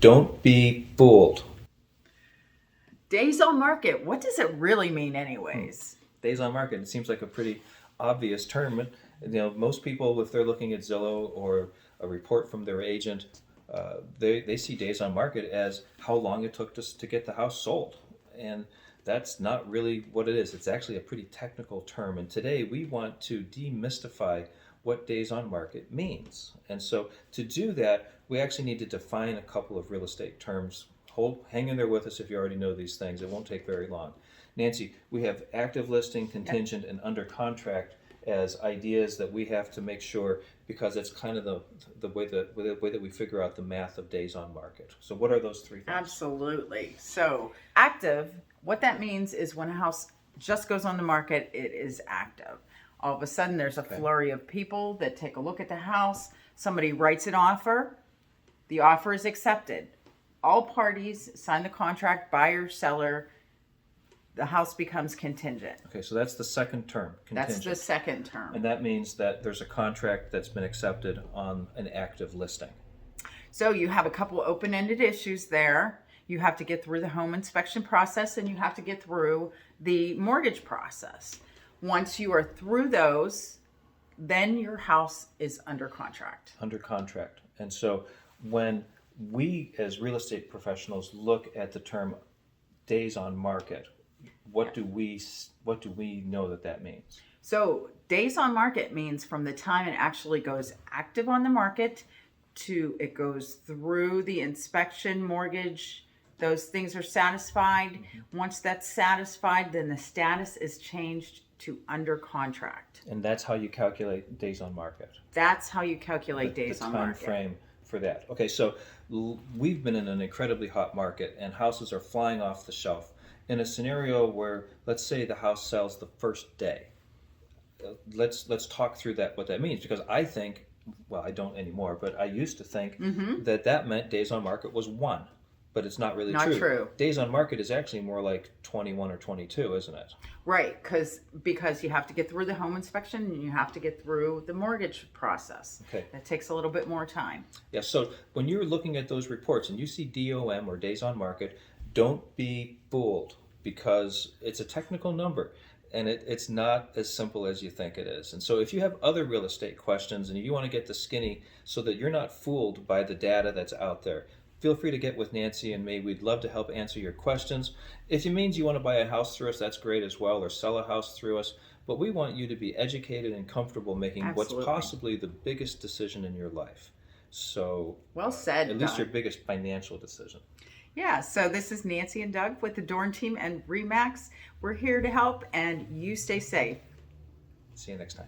Don't be fooled. Days on market, what does it really mean anyways? Days on market, it seems like a pretty obvious term. But, most people, if they're looking at Zillow or a report from their agent, they see days on market as how long it took to get the house sold. And that's not really what it is. It's actually a pretty technical term. And today we want to demystify what days on market means. And so to do that, we actually need to define a couple of real estate terms. Hang in there with us if you already know these things. It won't take very long. Nancy, we have active listing, contingent, and under contract as ideas that we have to make sure, because it's kind of the way that we figure out the math of days on market. So what are those three things? Absolutely. So active, what that means is when a house just goes on the market, it is active. All of a sudden there's a flurry of people that take a look at the house. Somebody writes an offer. The offer is accepted. All parties sign the contract, buyer, seller. The house becomes contingent. Okay, so that's the second term, contingent. That's the second term. And that means that there's a contract that's been accepted on an active listing. So you have a couple open-ended issues there. You have to get through the home inspection process and you have to get through the mortgage process. Once you are through those, then your house is under contract. Under contract. And so when we as real estate professionals look at the term days on market, what do we know that means? So days on market means from the time it actually goes active on the market to it goes through the inspection, mortgage, those things are satisfied. Once that's satisfied, then the status is changed to under contract. And that's how you calculate days on market. That's how you calculate days on market. The time frame for that. Okay, so we've been in an incredibly hot market and houses are flying off the shelf. In a scenario where, let's say the house sells the first day, let's talk through what that means, because I think, well, I don't anymore, but I used to think that meant days on market was 1, but it's not really true. Days on market is actually more like 21 or 22, isn't it? Right, because you have to get through the home inspection and you have to get through the mortgage process. Okay. That takes a little bit more time. Yeah, so when you're looking at those reports and you see DOM or days on market, don't be fooled, because it's a technical number and it's not as simple as you think it is. And so if you have other real estate questions and you want to get the skinny so that you're not fooled by the data that's out there, feel free to get with Nancy and me. We'd love to help answer your questions. If it means you want to buy a house through us, that's great as well, or sell a house through us. But we want you to be educated and comfortable making what's possibly the biggest decision in your life. So well said, at least Doug. your biggest financial decision. Yeah, so this is Nancy and Doug with the Dorn team and RE/MAX. We're here to help, and you stay safe. See you next time.